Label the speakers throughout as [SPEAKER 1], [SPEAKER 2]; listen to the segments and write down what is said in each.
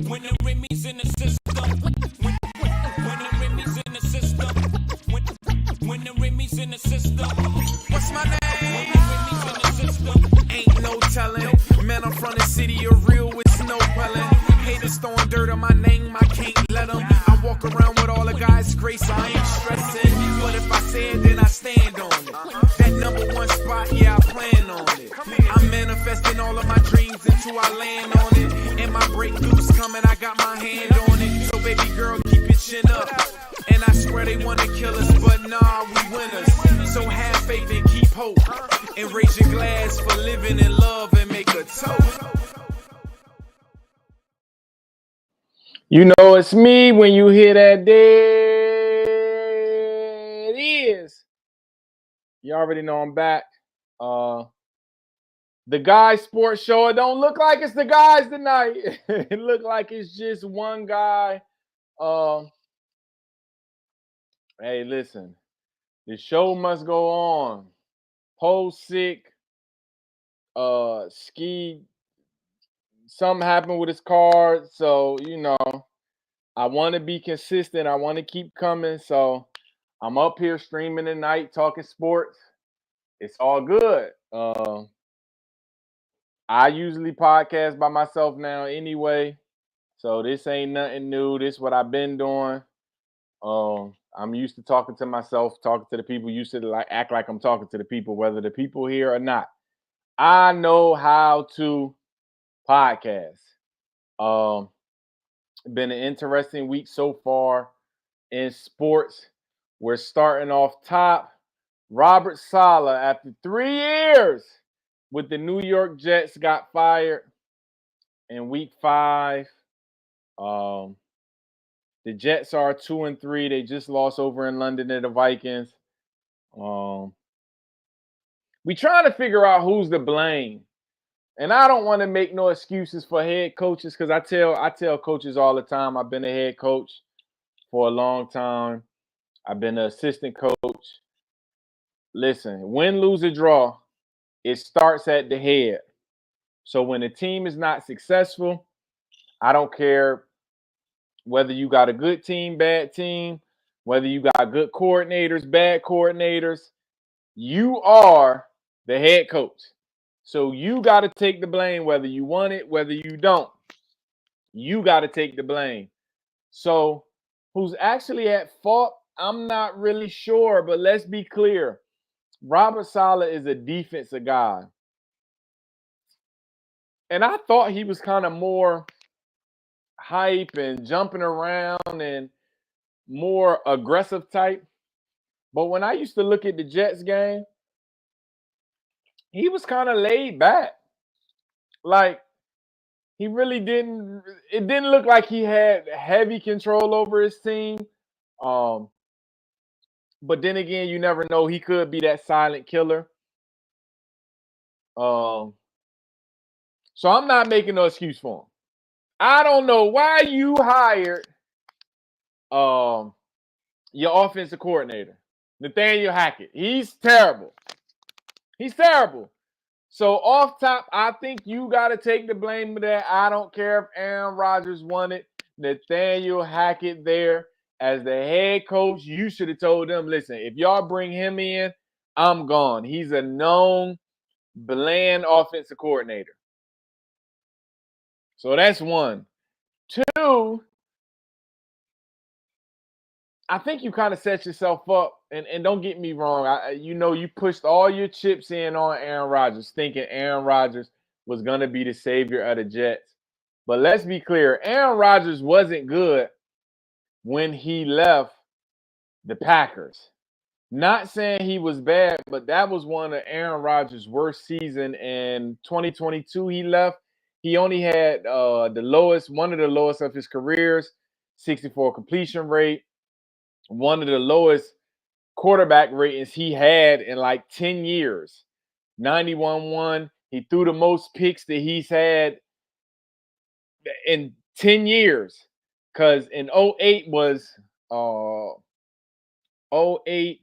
[SPEAKER 1] When the Remy's in the system. When the Remy's in the system. When the Remy's in the system. What's my name? When the Remy's in the system. Ain't no telling. Man, I'm from the city of real with snow quelling. Haters throwing dirt on my name, I can't let them. I walk around with all the guys' grace, I ain't stressing. But if I say it, then I stand on it. That number one spot, yeah, I plan on it. I'm manifesting all of my dreams until I land on it. And my breakthroughs coming, I got my hand on it. So baby girl, keep your chin up. And I swear they wanna kill us, but nah, we winners. So have faith and keep hope. And raise your glass for living in love and make a toast.
[SPEAKER 2] You know it's me when you hear that. There it is. You already know I'm back. The Guys Sports Show. It don't look like it's the guys tonight. It look like it's just one guy. Hey, listen. The show must go on. Poe sick. Ski. Something happened with his car. So, I want to be consistent. I want to keep coming. So I'm up here streaming tonight, talking sports. It's all good. I usually podcast by myself now anyway. So this ain't nothing new. This is what I've been doing. I'm used to talking to myself, talking to the people, used to act like I'm talking to the people, whether the people here or not. I know how to podcast. Been an interesting week so far in sports. We're starting off top. Robert Salehs, after 3 years with the New York Jets, got fired in week 5. The Jets are 2-3. They just lost over in London to the Vikings. We trying to figure out who's to blame. And I don't want to make no excuses for head coaches, because I tell coaches all the time, I've been a head coach for a long time. I've been an assistant coach. Listen, win, lose, or draw, it starts at the head. So when a team is not successful, I don't care whether you got a good team, bad team, whether you got good coordinators, bad coordinators, you are the head coach. So you got to take the blame, whether you want it, whether you don't. You got to take the blame. So who's actually at fault? I'm not really sure, but let's be clear. Robert Saleh is a defensive guy. And I thought he was kind of more hype and jumping around and more aggressive type. But when I used to look at the Jets game, he was kind of laid back. Like, he really didn't, it didn't look like he had heavy control over his team. But then again, you never know. He could be that silent killer. So I'm not making no excuse for him. I don't know why you hired your offensive coordinator, Nathaniel Hackett. He's terrible. He's terrible. So off top, I think you got to take the blame of that. I don't care if Aaron Rodgers wanted Nathaniel Hackett there as the head coach. You should have told them, listen, if y'all bring him in, I'm gone. He's a known bland offensive coordinator. So that's one. Two, I think you kind of set yourself up, and don't get me wrong. You pushed all your chips in on Aaron Rodgers, thinking Aaron Rodgers was going to be the savior of the Jets. But let's be clear, Aaron Rodgers wasn't good when he left the Packers. Not saying he was bad, but that was one of Aaron Rodgers' worst season. In 2022, he left. He only had one of the lowest of his careers, 64 completion rate. One of the lowest quarterback ratings he had in like 10 years. 91-1. He threw the most picks that he's had in 10 years. Because in 08 was 08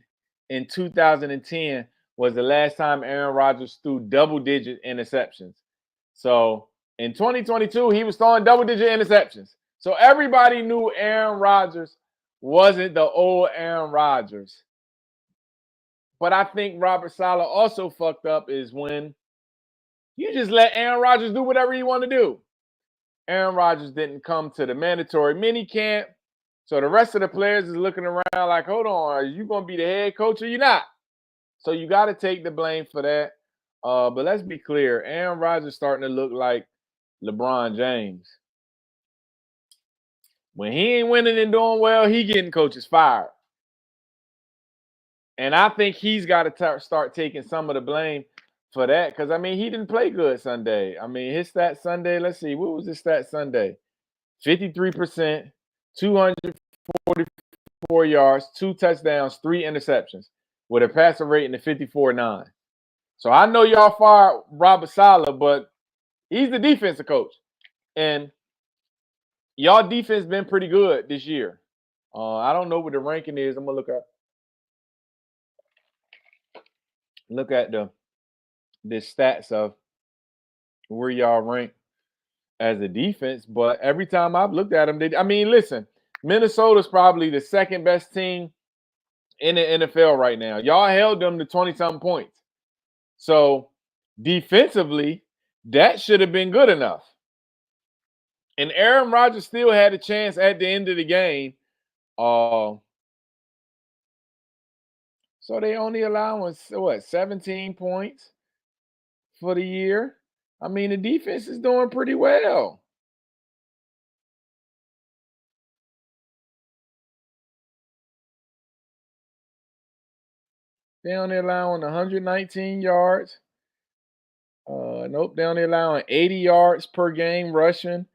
[SPEAKER 2] and 2010 was the last time Aaron Rodgers threw double-digit interceptions. So In 2022, he was throwing double-digit interceptions. So everybody knew Aaron Rodgers wasn't the old Aaron Rodgers. But I think Robert Saleh also fucked up is when you just let Aaron Rodgers do whatever he want to do. Aaron Rodgers didn't come to the mandatory mini camp. So the rest of the players is looking around like, hold on, are you going to be the head coach or you not? So you got to take the blame for that. But let's be clear. Aaron Rodgers starting to look like LeBron James. When he ain't winning and doing well, he getting coaches fired. And I think he's got to start taking some of the blame for that. Because, I mean, he didn't play good Sunday. I mean, his stats Sunday, let's see. What was his stats Sunday? 53%, 244 yards, 2 touchdowns, 3 interceptions with a passer rating of 54.9. So I know y'all fired Robert Saleh, but he's the defensive coach. And y'all defense been pretty good this year. I don't know what the ranking is. I'm going to look at the stats of where y'all rank as a defense. But every time I've looked at them, listen, Minnesota's probably the second best team in the NFL right now. Y'all held them to 20-something points. So defensively, that should have been good enough. And Aaron Rodgers still had a chance at the end of the game. So they only allowing, 17 points for the year? I mean, the defense is doing pretty well. They only allowing 119 yards. Nope, they only allowing 80 yards per game rushing.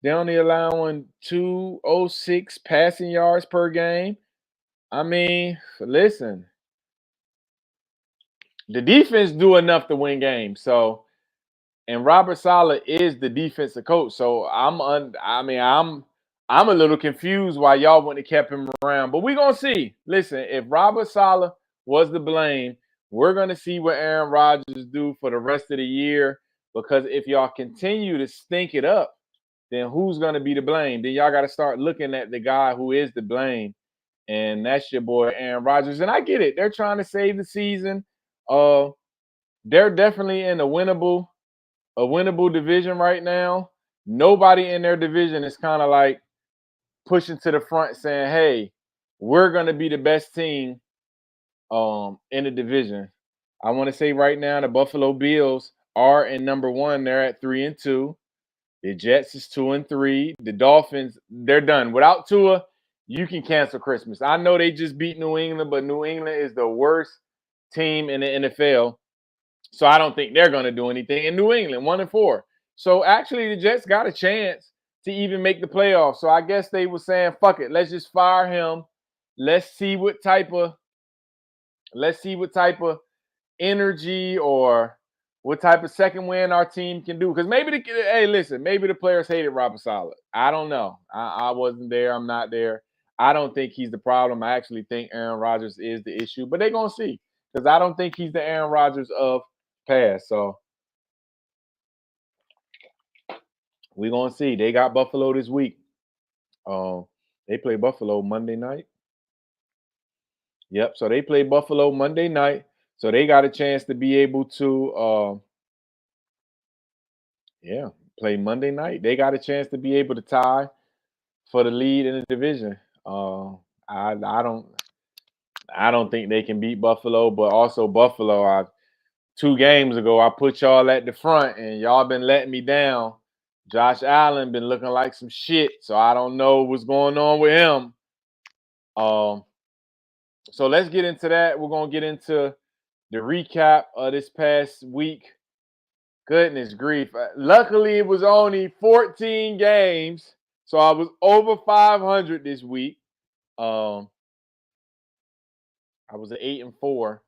[SPEAKER 2] They only allowing 206 passing yards per game. I mean, listen, the defense do enough to win games. So, and Robert Saleh is the defensive coach. So I'm a little confused why y'all wouldn't have kept him around. But we're gonna see. Listen, if Robert Saleh was to blame, we're gonna see what Aaron Rodgers do for the rest of the year. Because if y'all continue to stink it up, then who's gonna be to blame? Then y'all got to start looking at the guy who is to blame, and that's your boy Aaron Rodgers. And I get it; they're trying to save the season. They're definitely in a winnable division right now. Nobody in their division is kind of like pushing to the front saying, hey, we're going to be the best team in the division. I want to say right now the Buffalo Bills are in number 1. They're at 3-2. The Jets is 2-3. The Dolphins, they're done. Without Tua, you can cancel Christmas. I know they just beat New England, but New England is the worst team in the NFL. So I don't think they're going to do anything. In New England, 1-4. So actually, the Jets got a chance to even make the playoffs. So I guess they were saying, fuck it, let's just fire him. Let's see what type of energy or what type of second win our team can do. Because maybe maybe the players hated Robert Saleh. I don't know. I wasn't there. I'm not there. I don't think he's the problem. I actually think Aaron Rodgers is the issue. But they're going to see. Because I don't think he's the Aaron Rodgers of past. So we're going to see. They got Buffalo this week. They play Buffalo Monday night. Yep. So they play Buffalo Monday night. So they got a chance to be able to, play Monday night. They got a chance to be able to tie for the lead in the division. I don't think they can beat Buffalo, but also Buffalo. 2 games ago, I put y'all at the front, and y'all been letting me down. Josh Allen been looking like some shit, so I don't know what's going on with him. So let's get into that. We're going to get into the recap of this past week. Goodness grief. Luckily, it was only 14 games, so I was over 500 this week. I was at 8-4.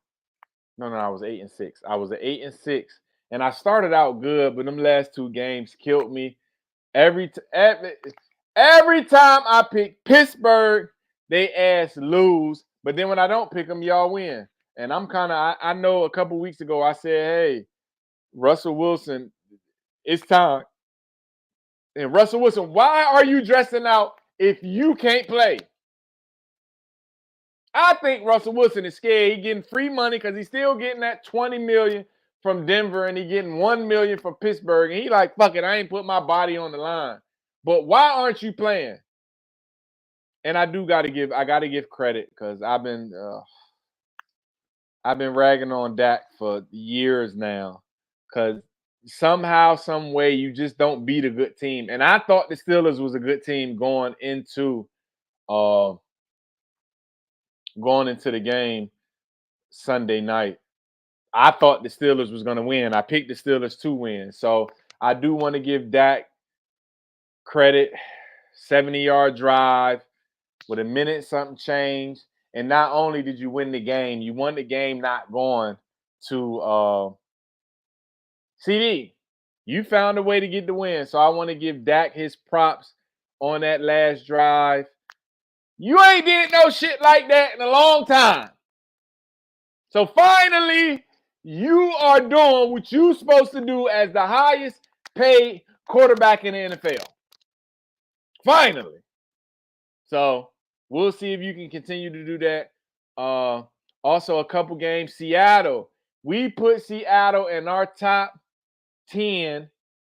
[SPEAKER 2] No, I was 8-6. I was at 8-6, and I started out good, but them last 2 games killed me. Every time I pick Pittsburgh, they ass lose. But then when I don't pick them, y'all win. And I know a couple weeks ago I said, hey, Russell Wilson, it's time. And Russell Wilson, why are you dressing out if you can't play? I think Russell Wilson is scared. He's getting free money because he's still getting that $20 million from Denver and he's getting $1 million from Pittsburgh. And he like, fuck it, I ain't put my body on the line. But why aren't you playing? And I gotta give credit because I've been ragging on Dak for years now. Because somehow, some way, you just don't beat a good team. And I thought the Steelers was a good team going into the game Sunday night. I thought the Steelers was going to win. I picked the Steelers to win. So I do want to give Dak credit. 70-yard drive with a minute something change. And not only did you win the game, you won the game not going to CD. You found a way to get the win. So I want to give Dak his props on that last drive. You ain't did no shit like that in a long time. So finally, you are doing what you're supposed to do as the highest paid quarterback in the NFL. Finally. So we'll see if you can continue to do that. Also, a couple games. Seattle. We put Seattle in our top 10,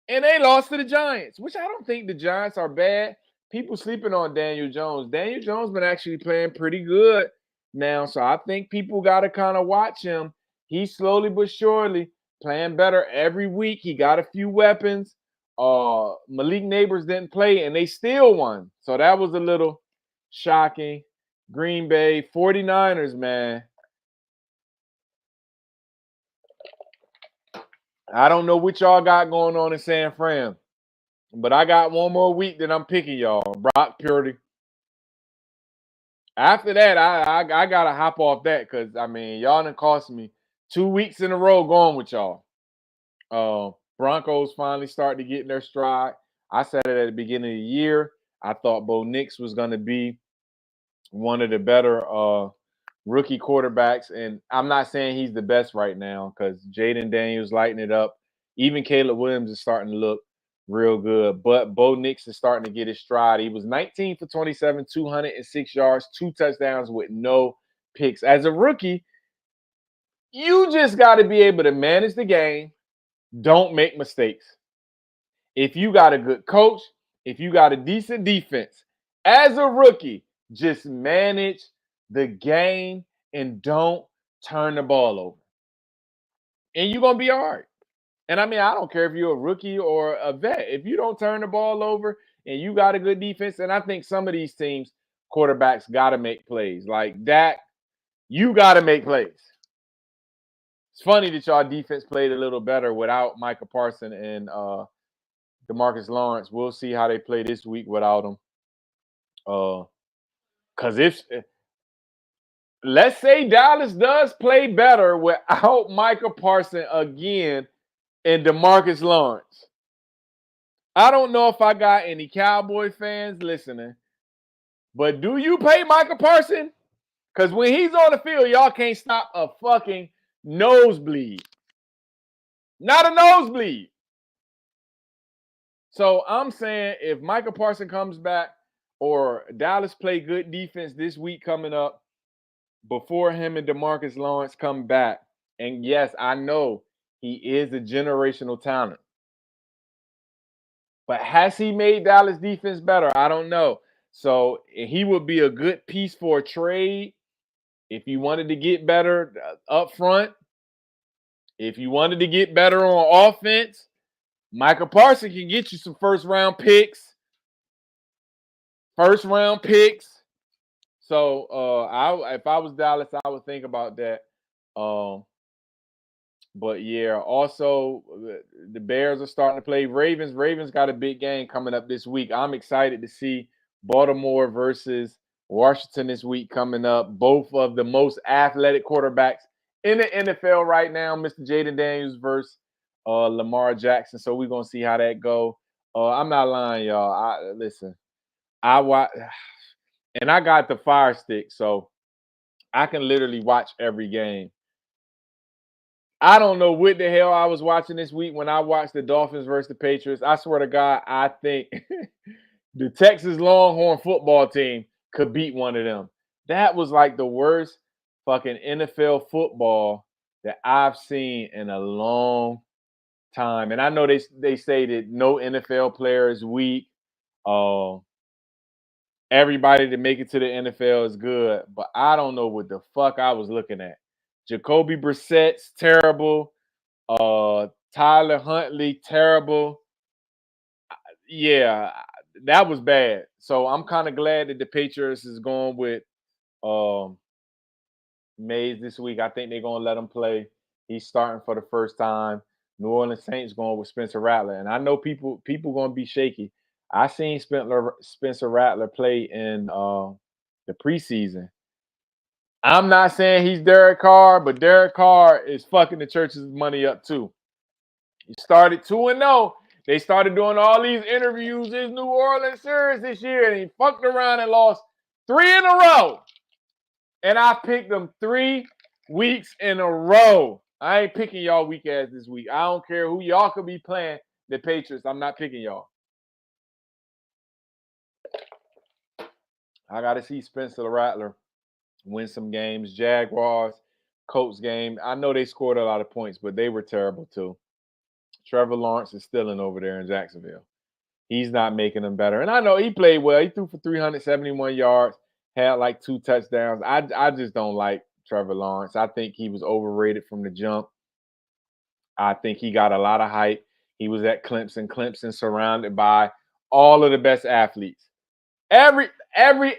[SPEAKER 2] and they lost to the Giants, which I don't think the Giants are bad. People sleeping on Daniel Jones. Daniel Jones been actually playing pretty good now, so I think people got to kind of watch him. He's slowly but surely playing better every week. He got a few weapons. Malik Neighbors didn't play, and they still won. So that was a little shocking. Green Bay 49ers, man. I don't know what y'all got going on in San Fran, but I got one more week that I'm picking y'all. Brock Purdy. After that, I gotta hop off that because y'all done cost me 2 weeks in a row going with y'all. Broncos finally started to get in their stride. I said it at the beginning of the year. I thought Bo Nix was gonna be one of the better rookie quarterbacks, and I'm not saying he's the best right now because Jaden Daniels lighting it up. Even Caleb Williams is starting to look real good, but Bo Nix is starting to get his stride. He was 19 for 27, 206 yards, 2 touchdowns with no picks. As a rookie, you just got to be able to manage the game. Don't make mistakes. If you got a good coach, if you got a decent defense, as a rookie, just manage the game and don't turn the ball over. And you're going to be all right. And I don't care if you're a rookie or a vet. If you don't turn the ball over and you got a good defense, and I think some of these teams, quarterbacks got to make plays. Like Dak, you got to make plays. It's funny that y'all defense played a little better without Micah Parsons and DeMarcus Lawrence. We'll see how they play this week without them. Because let's say Dallas does play better without Micah Parsons again and DeMarcus Lawrence. I don't know if I got any Cowboy fans listening, but do you pay Micah Parsons? Because when he's on the field, y'all can't stop a fucking nosebleed. Not a nosebleed. So I'm saying if Micah Parsons comes back or Dallas play good defense this week coming up before him and DeMarcus Lawrence come back, and yes, I know he is a generational talent. But has he made Dallas defense better? I don't know. So he would be a good piece for a trade if you wanted to get better up front. If you wanted to get better on offense, Micah Parsons can get you some first-round picks. So if I was Dallas, I would think about that. But yeah, also the Bears are starting to play Ravens. Ravens got a big game coming up this week. I'm excited to see Baltimore versus Washington this week coming up. Both of the most athletic quarterbacks in the NFL right now, Mr. Jaden Daniels versus Lamar Jackson. So we're gonna see how that go. I'm not lying, y'all. I watch, and I got the Fire Stick, so I can literally watch every game. I don't know what the hell I was watching this week when I watched the Dolphins versus the Patriots. I swear to God, I think the Texas Longhorn football team could beat one of them. That was like the worst fucking NFL football that I've seen in a long time. And I know they say that no NFL player is weak. Everybody to make it to the NFL is good, but I don't know what the fuck I was looking at. Jacoby Brissett's terrible. Tyler Huntley, terrible. Yeah, that was bad. So I'm kind of glad that the Patriots is going with um Mays this week. I think they're gonna let him play. He's starting for the first time. New Orleans Saints going with Spencer Rattler, and I know people gonna be shaky. I seen Spencer Rattler play in the preseason. I'm not saying he's Derek Carr, but Derek Carr is fucking the church's money up too. He started 2-0. They started doing all these interviews, his New Orleans series this year, and he fucked around and lost 3 in a row. And I picked them 3 weeks in a row. I ain't picking y'all weak ass this week. I don't care who y'all could be playing the Patriots. I'm not picking y'all. I got to see Spencer Rattler win some games. Jaguars, Colts game. I know they scored a lot of points, but they were terrible too. Trevor Lawrence is still in over there in Jacksonville. He's not making them better. And I know he played well. He threw for 371 yards, had like 2 touchdowns. I just don't like Trevor Lawrence. I think he was overrated from the jump. I think he got a lot of hype. He was at Clemson. Clemson surrounded by all of the best athletes. Every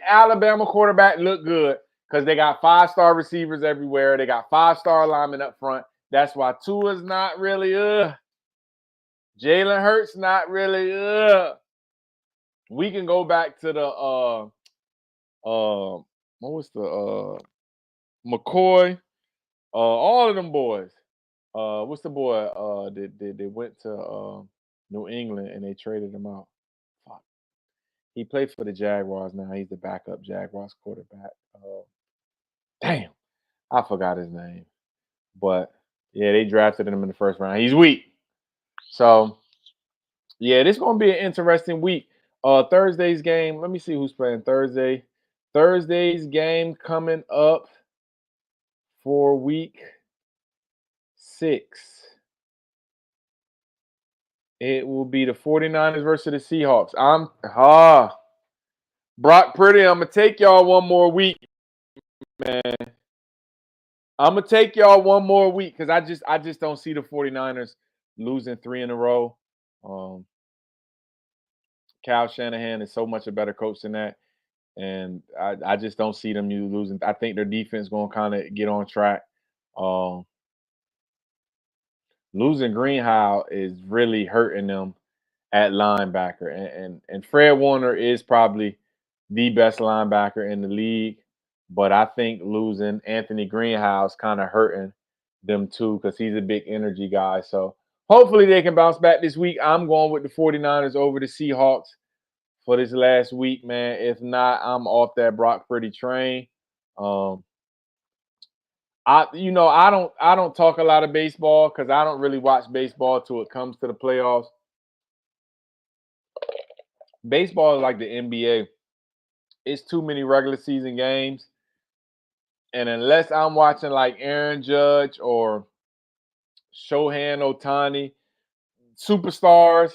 [SPEAKER 2] Alabama quarterback looked good because they got 5-star receivers everywhere. They got 5-star linemen up front. That's why Tua's not really Jalen Hurts not really We can go back to the what was the McCoy, all of them boys. What's the boy they went to New England and they traded him out. Fuck. He played for the Jaguars now. He's the backup Jaguars quarterback. Damn, I forgot his name. But yeah, they drafted him in the first round. He's weak. So yeah, this is gonna be an interesting week. Thursday's game. Let me see who's playing Thursday. Thursday's game coming up for week 6. It will be the 49ers versus the Seahawks. Brock Purdy, I'm gonna take y'all one more week, man. I'm gonna take y'all one more week because I just don't see the 49ers losing 3 in a row. Kyle Shanahan is so much a better coach than that. And I just don't see them losing. I think their defense going to kind of get on track. Losing Greenhow is really hurting them at linebacker. And Fred Warner is probably the best linebacker in the league. But I think losing Anthony Greenhow is kind of hurting them too because he's a big energy guy. So hopefully they can bounce back this week. I'm going with the 49ers over the Seahawks for this last week, man. If not, I'm off that Brock Purdy train. I don't talk a lot of baseball because I don't really watch baseball till it comes to the playoffs. Baseball is like the NBA. It's too many regular season games. And unless I'm watching like Aaron Judge or Shohei Ohtani, superstars,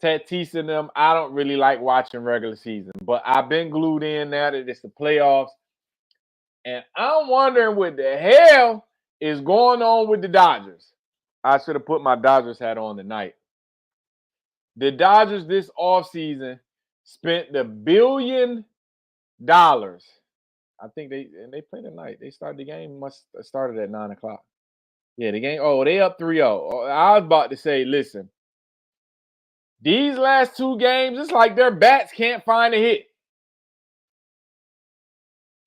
[SPEAKER 2] Tatis and them, I don't really like watching regular season. But I've been glued in now that it's the playoffs. And I'm wondering what the hell is going on with the Dodgers. I should have put my Dodgers hat on tonight. The Dodgers this offseason spent $1 billion. I think they played tonight. They started the game, must have started at 9 o'clock. Yeah, the game. Oh, they up 3-0. I was about to say, listen, these last 2 games, it's like their bats can't find a hit.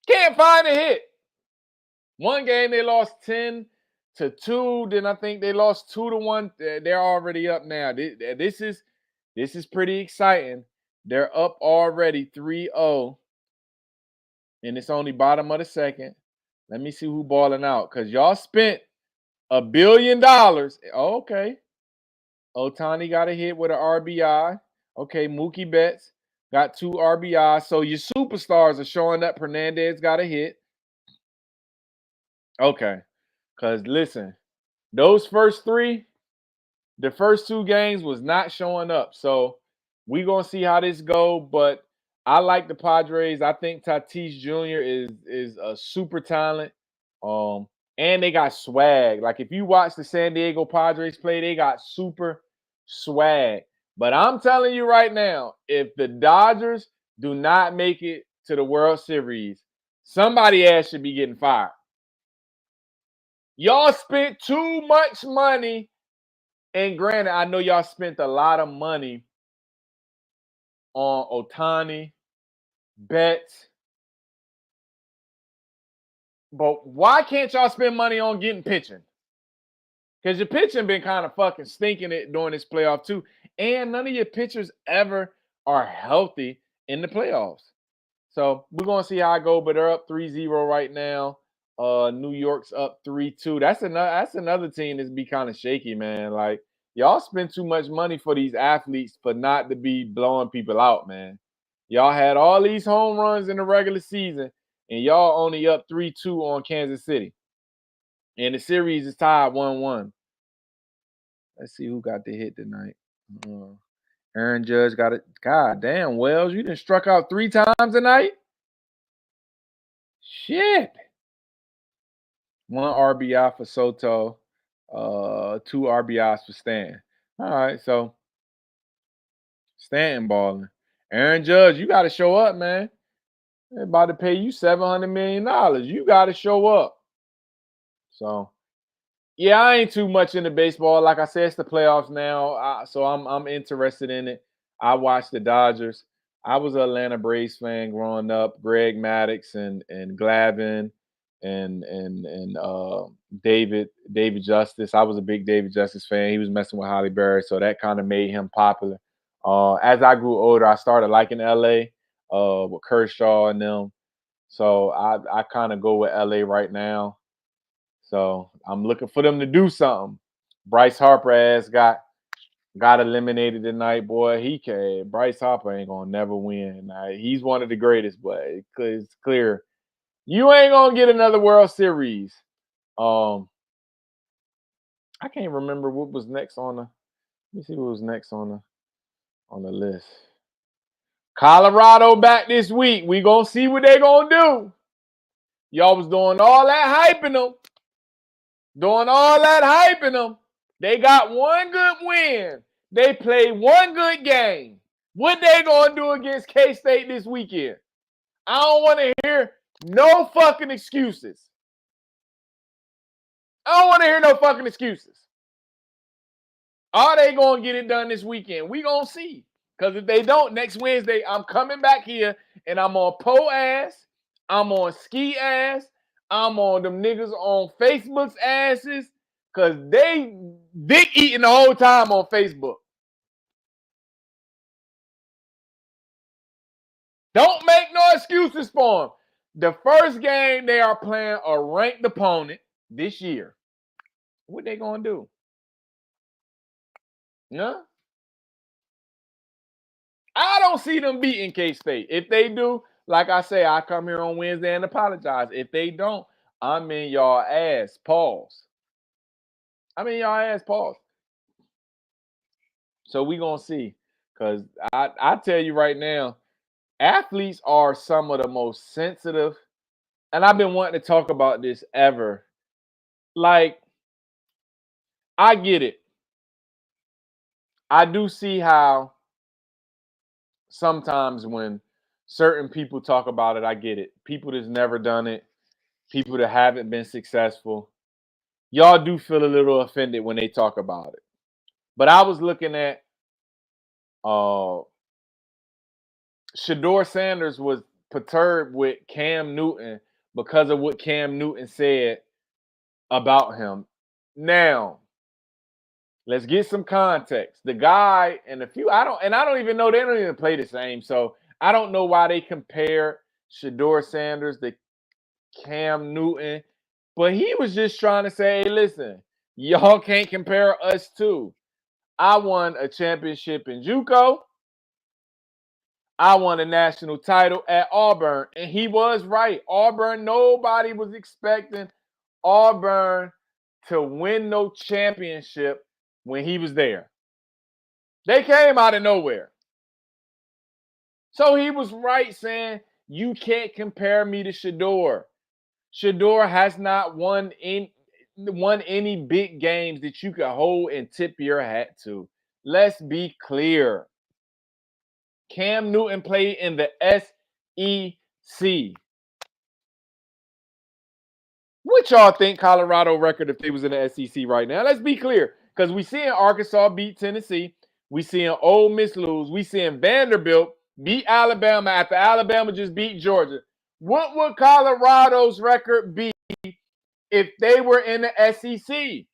[SPEAKER 2] Can't find a hit. One game they lost 10-2. Then I think they lost 2-1. They're already up now. This is pretty exciting. They're up already 3-0. And it's only bottom of the second. Let me see who balling out. Because y'all spent $1 billion. Okay. Otani got a hit with an RBI. Okay, Mookie Betts got 2 RBIs. So your superstars are showing up. Hernandez got a hit. Okay. Because listen, those first 3, the first 2 games was not showing up. So we gonna see how this go. But I like the Padres. I think Tatis Jr. is a super talent. Um, and they got swag. Like if you watch the San Diego Padres play, they got super swag. But I'm telling you right now, if the Dodgers do not make it to the World Series, somebody else should be getting fired. Y'all spent too much money. And granted, I know y'all spent a lot of money on Otani, Betts, but why can't y'all spend money on getting pitching? Because your pitching been kind of fucking stinking it during this playoff too. And none of your pitchers ever are healthy in the playoffs. So we're gonna see how I go, but they're up 3-0 right now. New York's up 3-2. That's another team that's be kind of shaky, man. Like y'all spend too much money for these athletes for not to be blowing people out, man. Y'all had all these home runs in the regular season, and y'all only up 3-2 on Kansas City. And the series is tied 1-1. Let's see who got the hit tonight. Aaron Judge got it. God damn, Wells, you done struck out 3 times tonight? Shit. 1 RBI for Soto, 2 RBIs for Stanton. All right, so Stanton balling. Aaron Judge, you got to show up, man. They're about to pay you $700 million. You got to show up. So, yeah, I ain't too much into baseball. Like I said, it's the playoffs now, so I'm interested in it. I watch the Dodgers. I was an Atlanta Braves fan growing up. Greg Maddux and Glavine and David Justice. I was a big David Justice fan. He was messing with Holly Berry, so that kind of made him popular. As I grew older, I started liking LA with Kershaw and them. So I kind of go with LA right now. So I'm looking for them to do something. Bryce Harper ass got eliminated tonight, boy. He can. Bryce Harper ain't gonna never win. He's one of the greatest, but it's clear you ain't gonna get another World Series. I can't remember what was next on the. Let me see what was next on the list. Colorado back this week. We gonna see what they gonna do. Y'all was doing all that hyping them. They got one good win. They played one good game. What they gonna do against K-State this weekend? I don't want to hear no fucking excuses. I don't want to hear no fucking excuses. Are they gonna get it done this weekend? We gonna see. Because if they don't, next Wednesday, I'm coming back here and I'm on Poe ass. I'm on Ski ass. I'm on them niggas on Facebook's asses. Because they dick eating the whole time on Facebook. Don't make no excuses for them. The first game they are playing a ranked opponent this year. What they gonna do? Yeah? I don't see them beating K-State. If they do, like I say, I come here on Wednesday and apologize. If they don't, I'm in y'all ass. Pause. I'm in y'all ass. Pause. So we gonna see. Cause I tell you right now, athletes are some of the most sensitive, and I've been wanting to talk about this ever. Like, I get it. I do see how sometimes when certain people talk about it, I get it. People that's never done it, people that haven't been successful, y'all do feel a little offended when they talk about it. But I was looking at Shador Sanders was perturbed with Cam Newton because of what Cam Newton said about him. Now, let's get some context. The guy and I don't even know, they don't even play the same. So I don't know why they compare Shador Sanders to Cam Newton. But he was just trying to say, hey, listen, y'all can't compare us to. I won a championship in JUCO. I won a national title at Auburn. And he was right. Auburn, nobody was expecting Auburn to win no championship when he was there. They came out of nowhere. So he was right saying, you can't compare me to Shedeur. Shedeur has not won any big games that you can hold and tip your hat to. Let's be clear. Cam Newton played in the SEC. What y'all think Colorado record if they was in the SEC right now? Let's be clear. Because we seeing Arkansas beat Tennessee. We seeing Ole Miss lose. We seeing Vanderbilt beat Alabama after Alabama just beat Georgia. What would Colorado's record be if they were in the SEC?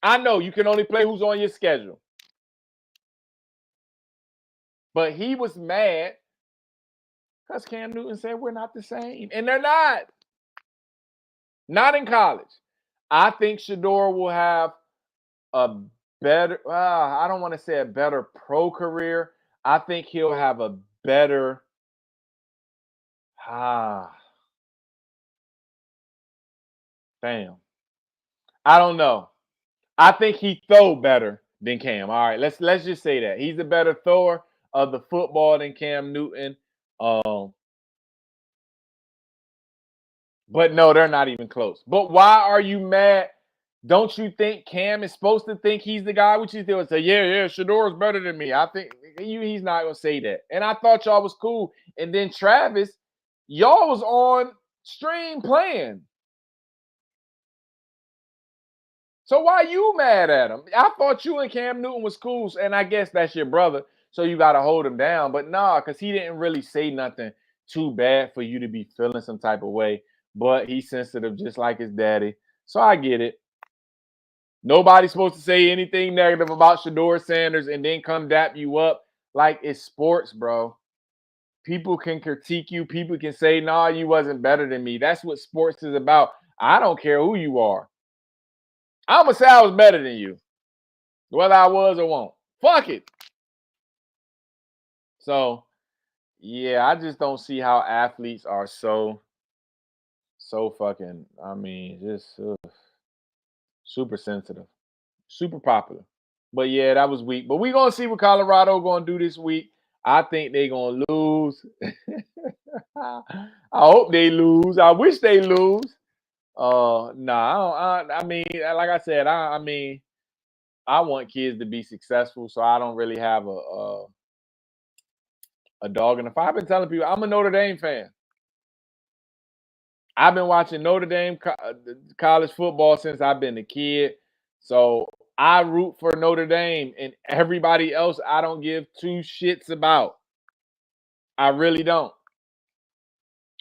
[SPEAKER 2] I know you can only play who's on your schedule. But he was mad because Cam Newton said we're not the same. And they're not. Not in college. I think Shedeur will have a better, I don't want to say a better pro career. I think he'll have a better, damn. I don't know. I think he throw better than Cam. All right, let's just say that. He's a better thrower of the football than Cam Newton. But no, they're not even close. But why are you mad? Don't you think Cam is supposed to think he's the guy? Which he's still say, yeah, Shedeur is better than me. I think he's not gonna say that. And I thought y'all was cool. And then Travis, y'all was on stream playing. So why you mad at him? I thought you and Cam Newton was cool, and I guess that's your brother, so you got to hold him down. But nah, because he didn't really say nothing too bad for you to be feeling some type of way. But he's sensitive just like his daddy. So I get it. Nobody's supposed to say anything negative about Shedeur Sanders and then come dap you up. Like, it's sports, bro. People can critique you. People can say, nah, you wasn't better than me. That's what sports is about. I don't care who you are. I'm going to say I was better than you, whether I was or won't. Fuck it. So, yeah, I just don't see how athletes are so fucking, just super sensitive, super popular. But yeah, that was weak. But we're going to see what Colorado going to do this week. I think they're going to lose. I hope they lose. I wish they lose. I mean, like I said, I want kids to be successful, so I don't really have a dog in the fight. I've been telling people I'm a Notre Dame fan. I've been watching Notre Dame college football since I've been a kid. So I root for Notre Dame, and everybody else I don't give two shits about. I really don't.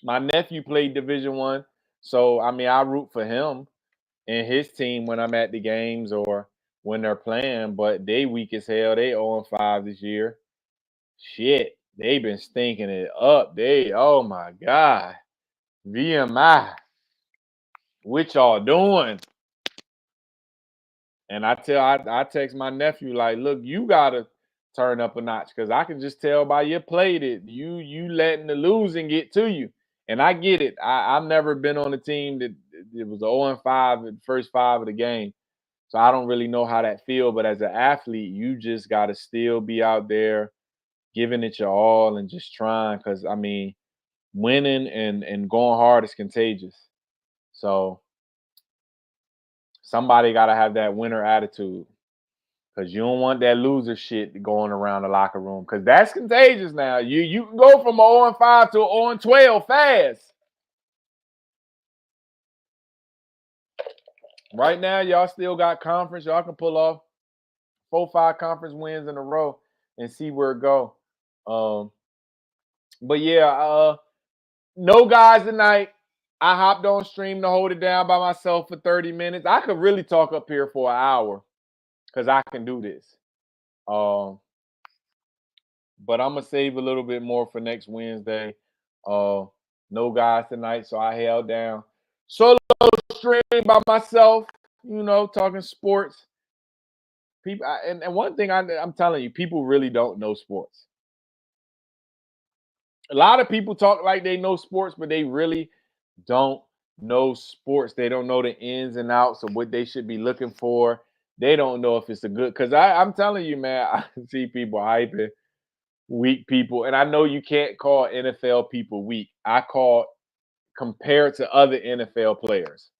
[SPEAKER 2] My nephew played Division I, so I root for him and his team when I'm at the games or when they're playing. But they weak as hell. They 0-5 this year. Shit, they been stinking it up. Oh my God, VMI, what y'all doing? And I text my nephew like, look, you gotta turn up a notch because I can just tell by your play that you letting the losing get to you. And I get it. I've never been on a team that it was 0-5 in the first 5 of the game. So I don't really know how that feel. But as an athlete, you just gotta still be out there giving it your all and just trying. Cause winning and going hard is contagious. So somebody gotta have that winner attitude. Because you don't want that loser shit going around the locker room. Because that's contagious now. You can go from 0-5 to 0-12 fast. Right now, y'all still got conference. Y'all can pull off 4-5 conference wins in a row and see where it go. But yeah, no guys tonight. I hopped on stream to hold it down by myself for 30 minutes. I could really talk up here for an hour because I can do this. But I'm gonna save a little bit more for next Wednesday. No guys tonight, so I held down solo stream by myself. talking sports. People, and one thing I'm telling you, people really don't know sports. A lot of people talk like they know sports, but they really don't know sports. They don't know the ins and outs of what they should be looking for. They don't know if it's a good. Because I'm telling you, man, I see people hyping weak people, and I know you can't call NFL people weak. I call compared to other NFL players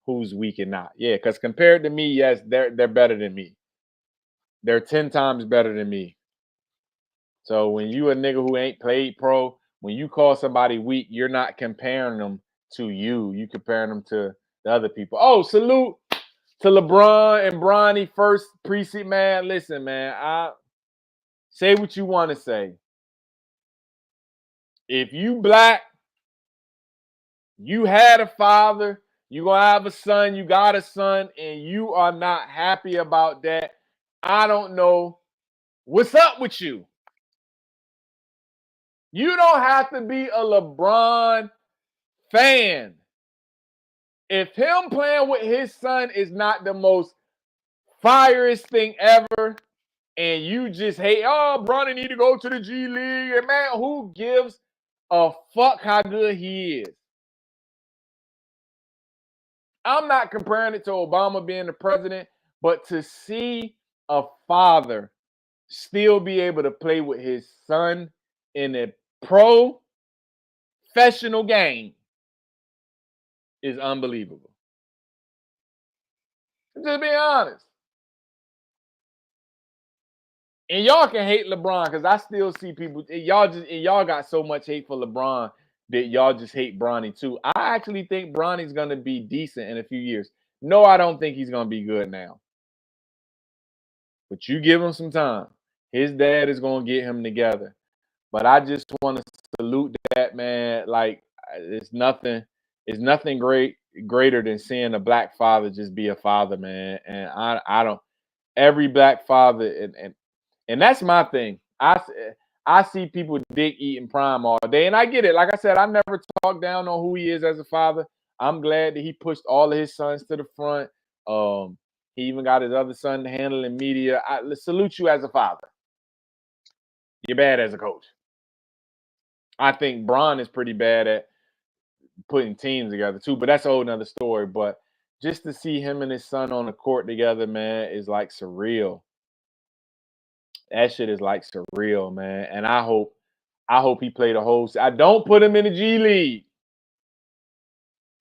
[SPEAKER 2] who's weak and not. Yeah, because compared to me, yes, they're better than me. They're 10 times better than me. So when you a nigga who ain't played pro, when you call somebody weak, you're not comparing them to you. You comparing them to the other people. Oh, salute to LeBron and Bronny first preseason, man. Listen, man, I say what you want to say. If you black, you had a father, you gonna have a son, you got a son, and you are not happy about that. I don't know what's up with you. You don't have to be a LeBron fan. If him playing with his son is not the most fireest thing ever, and you just hate, oh, Bronny need to go to the G League, and man, who gives a fuck how good he is? I'm not comparing it to Obama being the president, but to see a father still be able to play with his son in a professional game is unbelievable. Just be honest. And y'all can hate LeBron because I still see people. Y'all got so much hate for LeBron that y'all just hate Bronny too. I actually think Bronny's gonna be decent in a few years. No, I don't think he's gonna be good now. But you give him some time. His dad is gonna get him together. But I just want to salute that, man. Like it's nothing greater than seeing a black father just be a father, man. And I don't every black father and that's my thing. I see people dick eating prime all day, and I get it. Like I said, I never talk down on who he is as a father. I'm glad that he pushed all of his sons to the front. He even got his other son handling media. I salute you as a father. You're bad as a coach. I think Bron is pretty bad at putting teams together too, but that's a whole nother story. But just to see him and his son on the court together, man, is like surreal. That shit is like surreal, man. And I hope he played the whole. I don't put him in the G League.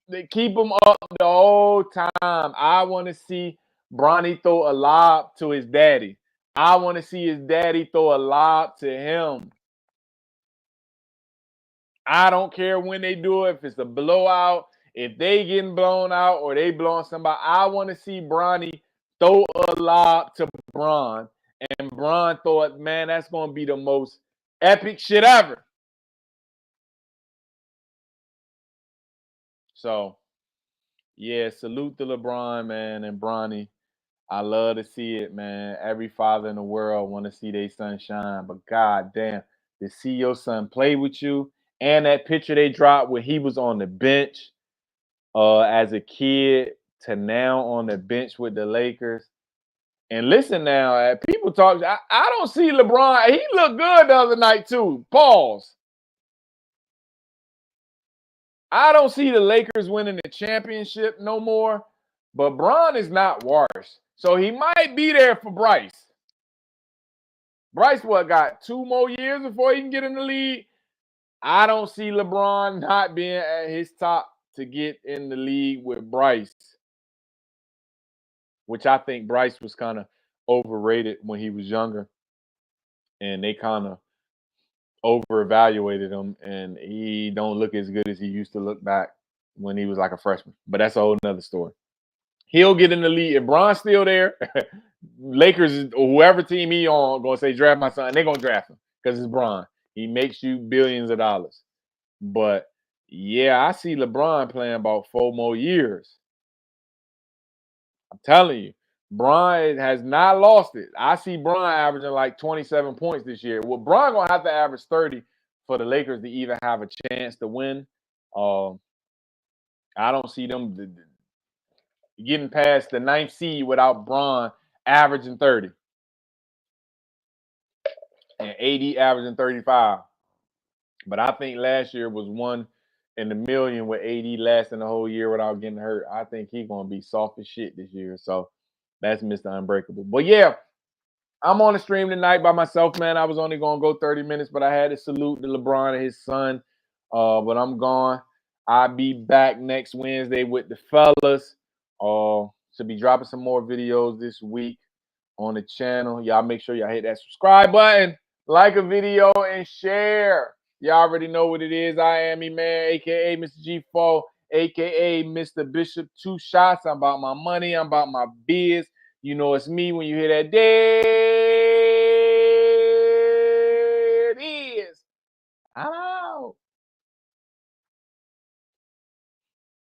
[SPEAKER 2] They keep him up the whole time. I want to see Bronny throw a lob to his daddy. I want to see his daddy throw a lob to him. I don't care when they do it, if it's a blowout, if they getting blown out or they blowing somebody. I want to see Bronny throw a lob to Bron and Bron throw it. Man, that's going to be the most epic shit ever. So, yeah, salute to LeBron, man, and Bronny. I love to see it, man. Every father in the world want to see their son shine, but god damn, to see your son play with you and that picture they dropped when he was on the bench as a kid to now on the bench with the Lakers. And listen now, people talk. I don't see LeBron. He looked good the other night too. Pause. I don't see the Lakers winning the championship no more, but Bron is not worse. So he might be there for Bryce. Bryce, got 2 more years before he can get in the league? I don't see LeBron not being at his top to get in the league with Bryce, which I think Bryce was kind of overrated when he was younger, and they kind of over-evaluated him, and he don't look as good as he used to look back when he was like a freshman. But that's a whole nother story. He'll get in the league. If Bron's still there, Lakers, whoever team he on, gonna say draft my son. They're gonna draft him because it's Bron. He makes you billions of dollars. But yeah, I see LeBron playing about 4 more years. I'm telling you, Bron has not lost it. I see Bron averaging like 27 points this year. Well, Bron gonna have to average 30 for the Lakers to even have a chance to win. I don't see them. getting past the 9th seed without Bron averaging 30 and AD averaging 35. But I think last year was 1 in a million with AD lasting the whole year without getting hurt. I think he's gonna be soft as shit this year. So that's Mr. Unbreakable. But yeah, I'm on the stream tonight by myself, man. I was only gonna go 30 minutes, but I had to salute to LeBron and his son. But I'm gone. I'll be back next Wednesday with the fellas. To be dropping some more videos this week on the channel. Y'all make sure y'all hit that subscribe button, like a video, and share. Y'all already know what it is. I am man, aka Mr. G4, aka Mr. Bishop. 2 shots. I'm about my money. I'm about my biz. You know it's me when you hear that. There it is. I'm out.